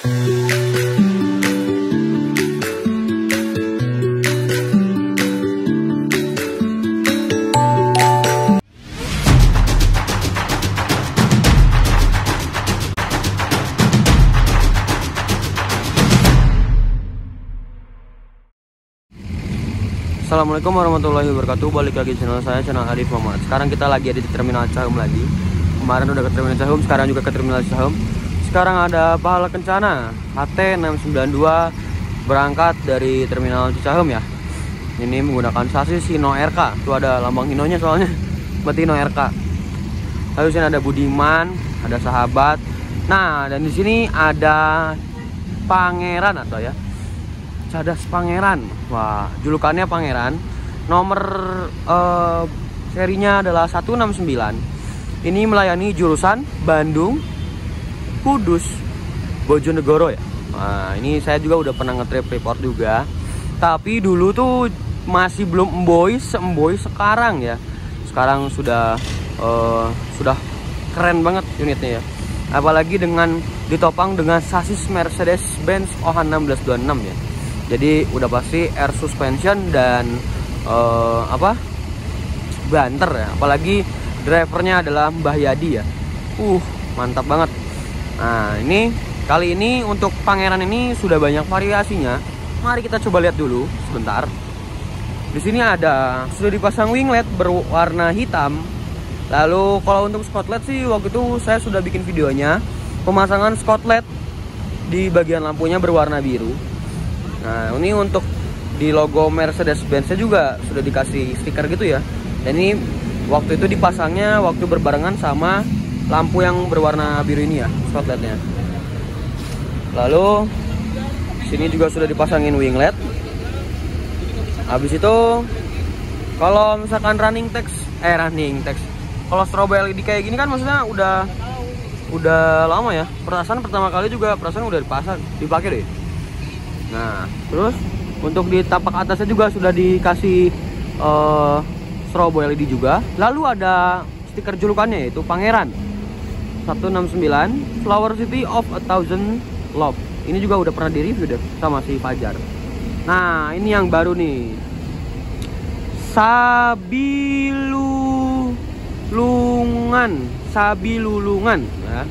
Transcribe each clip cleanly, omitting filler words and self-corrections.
Assalamualaikum warahmatullahi wabarakatuh. Balik lagi di channel saya, channel Arif Muhammad. Sekarang kita lagi ada di Terminal Cahum lagi. Kemarin udah ke Terminal Cahum, sekarang juga ke Terminal Cahum. Sekarang ada Pahala Kencana HT692 berangkat dari Terminal Cahum ya. Ini menggunakan sasis Hino RK. Tuh ada lambang Hinonya soalnya. Berarti Hino RK. Lalu sini ada Budiman, ada Sahabat. Nah, dan di sini ada Pangeran atau ya Cadas Pangeran. Wah, julukannya Pangeran. Nomor serinya adalah 169. Ini melayani jurusan Bandung, Kudus, Bojonegoro ya. Nah, ini saya juga udah pernah nge-trip report juga. Tapi dulu tuh masih belum se-emboy sekarang ya. Sekarang sudah keren banget unitnya ya. Apalagi dengan ditopang dengan sasis Mercedes-Benz OH1626 ya. Jadi udah pasti air suspension dan banter ya. Apalagi drivernya adalah Mbah Yadi ya. Mantap banget. Nah, ini kali ini untuk Pangeran ini sudah banyak variasinya. Mari kita coba lihat dulu sebentar. Di sini sudah dipasang winglet berwarna hitam. Lalu kalau untuk spotlight sih waktu itu saya sudah bikin videonya. Pemasangan spotlight di bagian lampunya berwarna biru. Nah, ini untuk di logo Mercedes-Benz juga sudah dikasih stiker gitu ya. Dan ini waktu itu dipasangnya waktu berbarengan sama lampu yang berwarna biru ini ya, spotlightnya. Lalu sini juga sudah dipasangin winglet. Habis itu kalau misalkan running text, kalau strobo LED kayak gini kan maksudnya udah lama ya. Perasaan pertama kali juga udah dipakai deh. Nah, terus untuk di tapak atasnya juga sudah dikasih strobo LED juga. Lalu ada stiker julukannya yaitu Pangeran 169 Flower City of 1000 Love. Ini juga udah pernah di-review deh sama si Fajar. Nah, ini yang baru nih, Sabilulungan ya.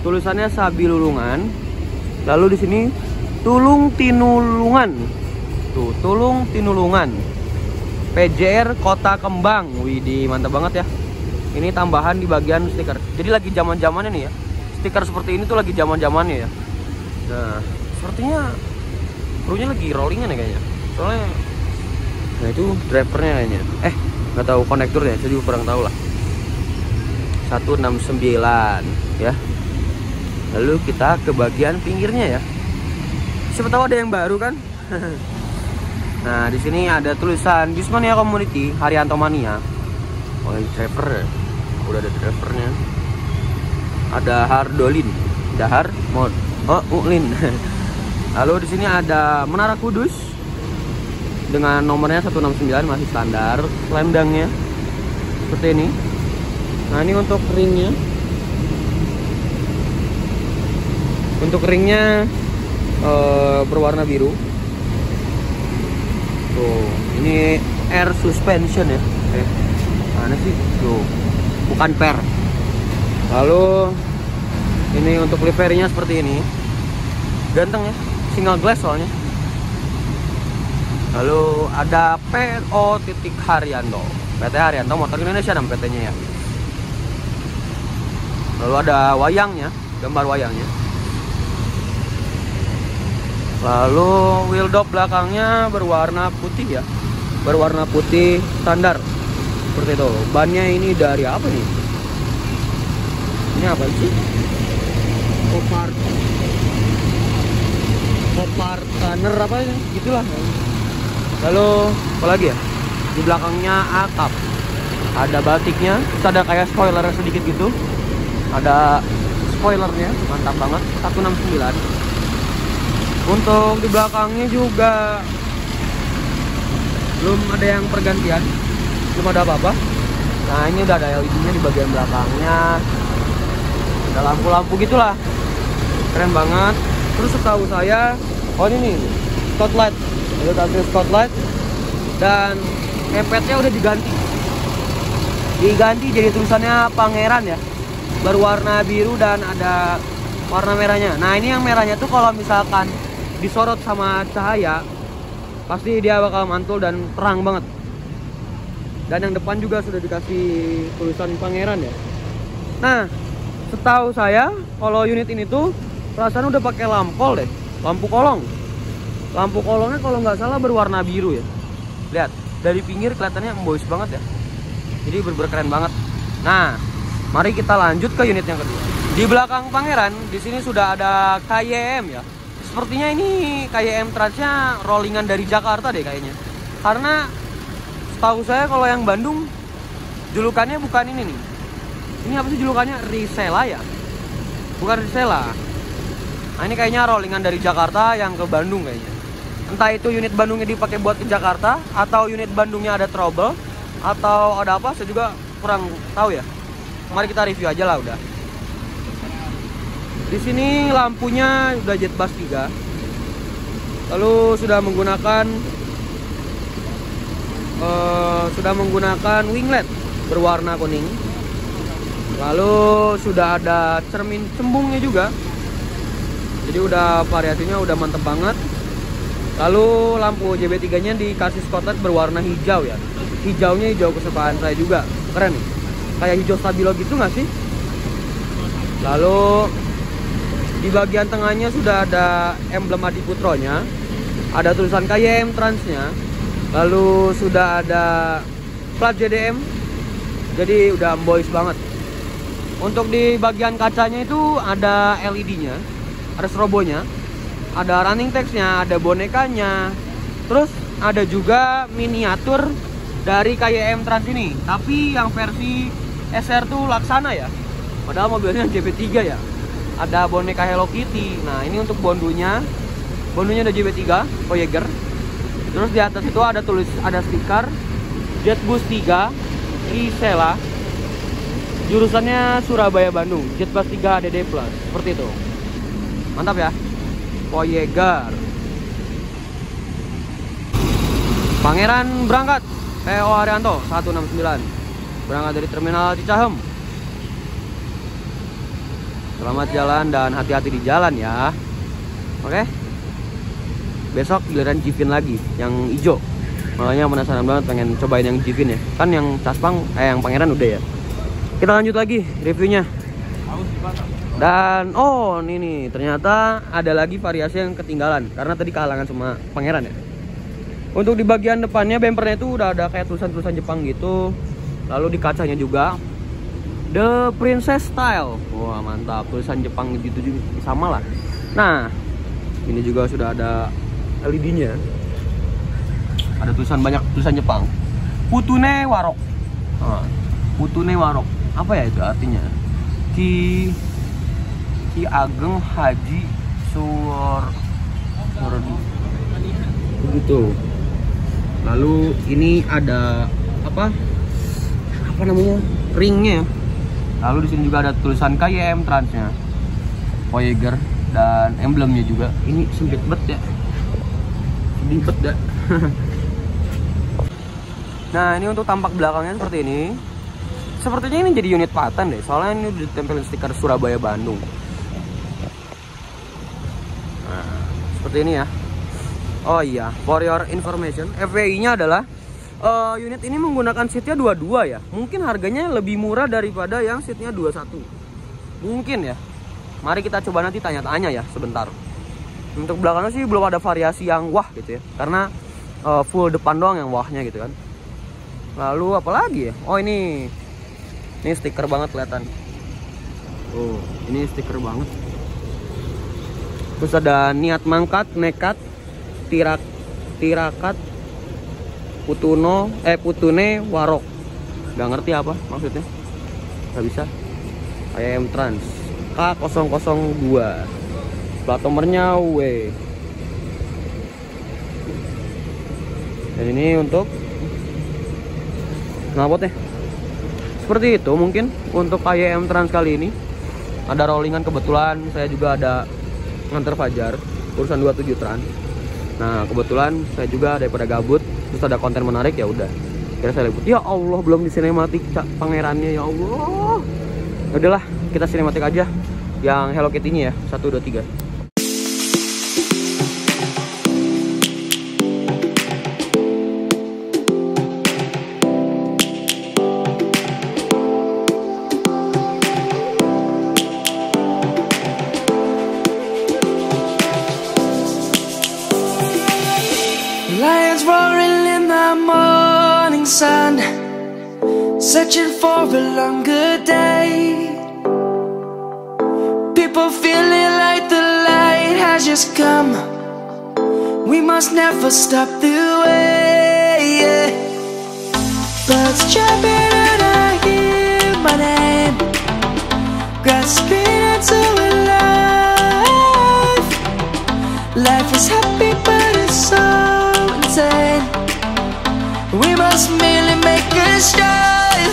Tulisannya Sabilulungan. Lalu di sini Tulung Tinulungan. Tuh, Tulung Tinulungan. PJR Kota Kembang. Widih, mantap banget ya. Ini tambahan di bagian stiker. Jadi lagi zaman-zamannya nih ya. Stiker seperti ini tuh lagi zaman-zamannya ya. Nah, sepertinya krunya lagi rollingan ya kayaknya. Soalnya nah itu drivernya kayaknya. Nggak tahu konektornya, saya juga kurang tahu lah. 169 ya. Lalu kita ke bagian pinggirnya ya. Siapa tahu ada yang baru kan. Nah, di sini ada tulisan Bismania Community Haryanto Mania. Oh, ini driver ya. Udah ada drivernya. Ada Hardolin, Dahar Mod. Ulin. Lalu di sini ada Menara Kudus dengan nomornya 169 masih standar, lemdangnya seperti ini. Nah, ini untuk ringnya. Untuk ringnya berwarna biru. Tuh, ini air suspension ya. Mana sih? Tuh, bukan per. Lalu ini untuk liverinya seperti ini. Ganteng ya, single glass soalnya. Lalu ada PO Haryanto, PT Haryanto Motor Indonesia nama PT-nya ya. Lalu ada wayangnya, gambar wayangnya. Lalu wheel dop belakangnya berwarna putih ya, berwarna putih standar seperti itu. Bannya ini dari apa nih? Ini apa sih? Kopar Tanner apa ya? Gitulah. Lalu apa lagi ya? Di belakangnya atap ada batiknya, terus ada kayak spoiler sedikit gitu. Ada spoilernya, mantap banget. 169. Untuk di belakangnya juga belum ada yang pergantian, belum ada apa-apa. Nah, ini udah ada LED-nya di bagian belakangnya. Ada lampu-lampu gitulah. Keren banget. Terus setahu saya, oh ini nih spotlight, ada tampil spotlight dan kepetnya udah diganti jadi tulisannya Pangeran ya, berwarna biru dan ada warna merahnya. Nah ini yang merahnya tuh kalau misalkan disorot sama cahaya pasti dia bakal mantul dan terang banget. Dan yang depan juga sudah dikasih tulisan Pangeran ya. Nah setahu saya kalau unit ini tuh perasaan udah pakai lampol deh, lampu kolong. Lampu kolongnya kalau nggak salah berwarna biru ya. Lihat dari pinggir kelihatannya embois banget ya. Jadi bener-bener keren banget. Nah, mari kita lanjut ke unit yang kedua. Di belakang Pangeran di sini sudah ada KYM ya. Sepertinya ini KYM Transnya rollingan dari Jakarta deh kayaknya. Karena setahu saya kalau yang Bandung julukannya bukan ini nih. Ini apa sih julukannya? Risela ya? Bukan Risela. Nah ini kayaknya rollingan dari Jakarta yang ke Bandung kayaknya. Entah itu unit Bandungnya dipakai buat ke Jakarta, atau unit Bandungnya ada trouble, atau ada apa, saya juga kurang tahu ya. Mari kita review aja lah udah. Di sini lampunya udah jet bus 3. Lalu sudah menggunakan wing LED berwarna kuning. Lalu sudah ada cermin cembungnya juga. Jadi udah variasinya udah mantep banget. Lalu lampu JB3 nya dikasih spotlight berwarna hijau ya. Hijaunya hijau kesukaan saya juga. Keren nih. Kayak hijau stabilo gitu nggak sih? Lalu di bagian tengahnya sudah ada emblem Adiputronya. Ada tulisan KYM Transnya. Lalu sudah ada plat JDM. Jadi udah boys banget. Untuk di bagian kacanya itu ada LED-nya, ada strobonya, ada running text-nya, ada bonekanya. Terus ada juga miniatur dari KYM Trans ini, tapi yang versi SR tuh Laksana ya. Padahal mobilnya JB3 ya. Ada boneka Hello Kitty. Nah, ini untuk bondunya. Bondunya ada JB3 Voyager. Terus di atas itu ada stiker Jetbus 3 Risela. Jurusannya Surabaya Bandung, Jetbus 3 DD Plus. Seperti itu. Mantap ya. Voyager. Pangeran berangkat. PO Haryanto 169. Berangkat dari terminal Cicahem. Selamat jalan dan hati-hati di jalan ya. Oke. Besok giliran Jivin lagi yang hijau. Makanya penasaran banget pengen cobain yang Jivin ya. Kan yang Caspang yang Pangeran udah ya. Kita lanjut lagi reviewnya. Dan oh ini nih ternyata ada lagi variasi yang ketinggalan karena tadi kehalangan sama Pangeran ya. Untuk di bagian depannya bempernya itu udah ada kayak tulisan-tulisan Jepang gitu. Lalu di kacanya juga The Princess Style. Wah mantap, tulisan Jepang gitu juga sama lah. Nah ini juga sudah ada LED-nya. Ada banyak tulisan Jepang. Putune Warok. Putune Warok. Apa ya itu artinya? Ki Ageng Haji Suwardi. Begitu. Lalu ini ada apa namanya? Ringnya. Lalu di sini juga ada tulisan KYM Transnya. Voyager dan emblemnya juga. Ini sempit banget ya. Sempit dah. Nah, ini untuk tampak belakangnya seperti ini. Sepertinya ini jadi unit paten deh, soalnya ini udah ditempelin stiker Surabaya Bandung. Nah, seperti ini ya. Oh iya, for your information, FWI-nya adalah unit ini menggunakan seatnya 22 ya. Mungkin harganya lebih murah daripada yang seatnya 21. Mungkin ya. Mari kita coba nanti tanya-tanya ya sebentar. Untuk belakangnya sih belum ada variasi yang wah gitu ya, karena full depan doang yang wahnya gitu kan. Lalu apa lagi ya? Oh ini stiker banget kelihatan. Oh ini stiker banget. Terus ada niat mangkat, nekat, tirakat, Putune Warok. Gak ngerti apa maksudnya. Gak bisa. KYM Trans K002. Plat nomornya W. Dan ini untuk knalpotnya. Seperti itu mungkin untuk KYM Trans kali ini. Ada rollingan, kebetulan saya juga ada nganter Fajar urusan 27 Trans. Nah kebetulan saya juga daripada gabut terus ada konten menarik, ya udah kira saya liput. Ya Allah, belum di sinematik pangerannya, ya Allah. Ya udahlah, kita sinematik aja yang Hello Kitty-nya ya. 1, 2, 3. Lions roaring in the morning sun, searching for a longer day. People feeling like the light has just come. We must never stop the way. Birds chirping and I hear my name, grasping into a life. Life is happy but it's so insane. We must merely make a start.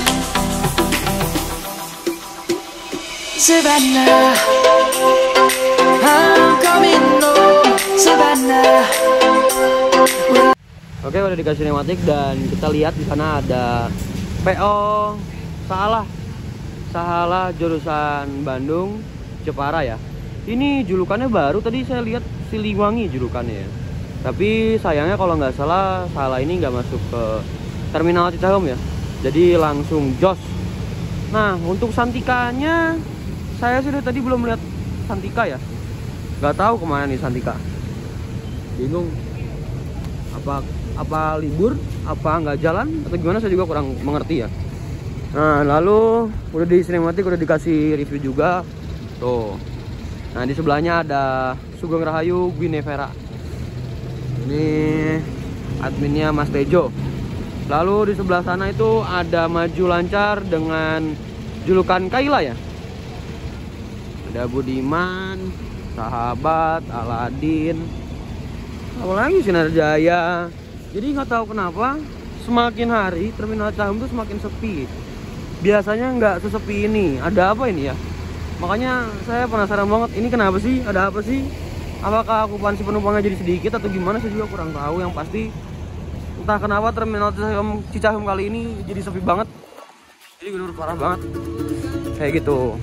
Savannah, I'm coming home. Savannah. Oke, udah dikasih sinematik dan kita lihat di sana ada PO Salah jurusan Bandung Jepara ya. Ini julukannya baru, tadi saya lihat Siliwangi julukannya ya. Tapi sayangnya kalau nggak salah ini nggak masuk ke terminal Cicahem ya. Jadi langsung jos. Nah untuk Santikanya saya sudah tadi belum lihat Santika ya. Nggak tahu kemana nih Santika. Bingung. Apa libur? Apa nggak jalan? Atau gimana, saya juga kurang mengerti ya. Nah lalu udah di sinematik, udah dikasih review juga. Tuh. Nah di sebelahnya ada Sugeng Rahayu Guinevere. Ini adminnya Mas Tejo. Lalu di sebelah sana itu ada Maju Lancar dengan julukan Kaila ya. Ada Budiman, Sahabat, Aladin, apalagi Sinar Jaya. Jadi nggak tahu kenapa semakin hari terminal Cicahem itu semakin sepi. Biasanya nggak sesepi ini. Ada apa ini ya? Makanya saya penasaran banget, ini kenapa sih? Ada apa sih? Apakah okupansi penumpangnya jadi sedikit atau gimana, saya juga kurang tahu. Yang pasti entah kenapa terminal Cicahem kali ini jadi sepi banget. Jadi bener parah banget kayak gitu.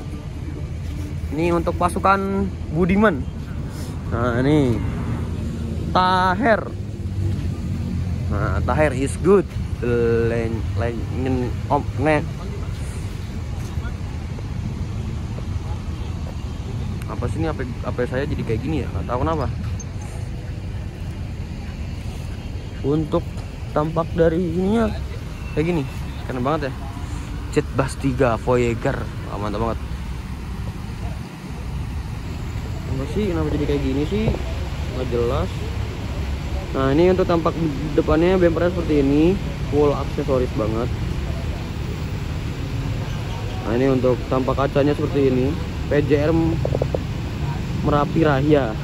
Ini untuk pasukan Budiman. Nah ini Taher. Nah Taher is good. Apa sih ini, apa saya jadi kayak gini ya, nggak tahu kenapa. Untuk tampak dari ininya kayak gini, keren banget ya. Jet Bus 3 Voyager, mantap banget. Apa sih kenapa jadi kayak gini sih, nggak jelas. Nah ini untuk tampak depannya bumpernya seperti ini, full aksesoris banget. Nah ini untuk tampak kacanya seperti ini, PJR Merapi Raya.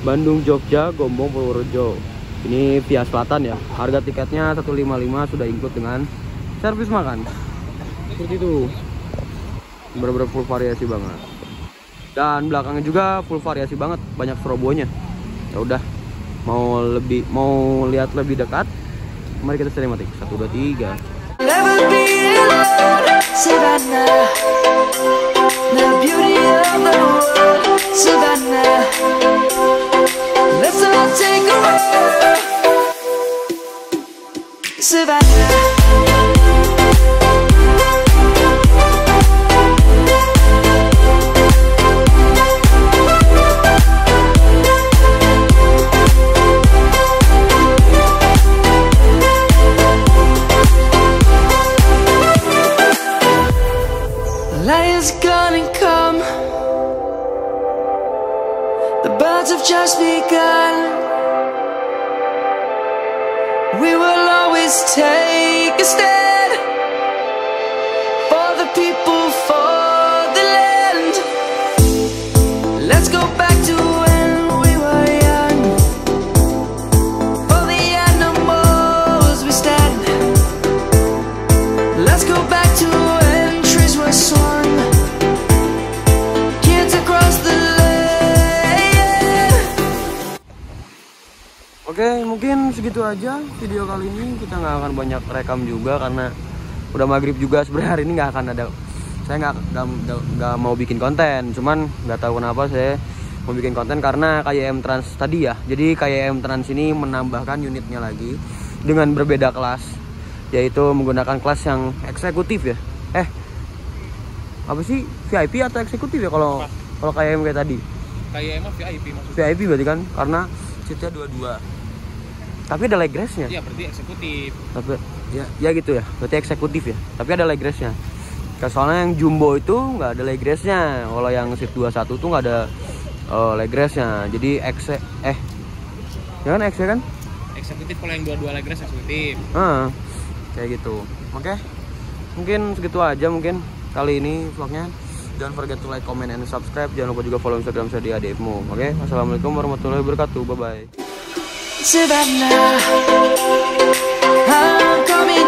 Bandung Jogja Gombong Purworejo. Ini via selatan ya. Harga tiketnya 155 sudah include dengan servis makan. Seperti itu. Bener-bener full variasi banget. Dan belakangnya juga full variasi banget, banyak strobonya. Ya udah, mau lihat lebih dekat, mari kita sinematik. 1, 2, 3. Never be alone, Savannah. The beauty of the world, Savannah. Let's all take a ride, Savannah. Lions gonna come. The birds have just begun. We will always take a stand for the people, for the land. Let's go back to when we were young. For the animals we stand. Let's go back to when trees were swung. Oke, mungkin segitu aja video kali ini. Kita nggak akan banyak rekam juga karena udah maghrib juga. Sebenarnya hari ini nggak akan ada, saya nggak mau bikin konten. Cuman nggak tahu kenapa saya mau bikin konten karena KYM Trans tadi ya. Jadi KYM Trans ini menambahkan unitnya lagi dengan berbeda kelas, yaitu menggunakan kelas yang eksekutif ya. Apa sih, VIP atau eksekutif ya kalau KYM kayak tadi? KYM VIP maksudnya. VIP berarti kan, karena seatnya 22. Tapi ada leg rest-nya. Iya, berarti eksekutif. Tapi ya gitu ya. Berarti eksekutif ya. Tapi ada leg rest-nya. Soalnya yang jumbo itu nggak ada leg rest-nya. Kalau yang seat 21 tuh nggak ada leg rest-nya. Jadi ya kan kan? Eksekutif, kalau yang 22 leg rest eksekutif. Kayak gitu. Oke. Mungkin segitu aja mungkin kali ini vlognya. Jangan forget to like, comment, and subscribe. Jangan lupa juga follow Instagram saya di ADFmu. Oke, assalamualaikum warahmatullahi wabarakatuh. Bye bye. Savannah, I'm coming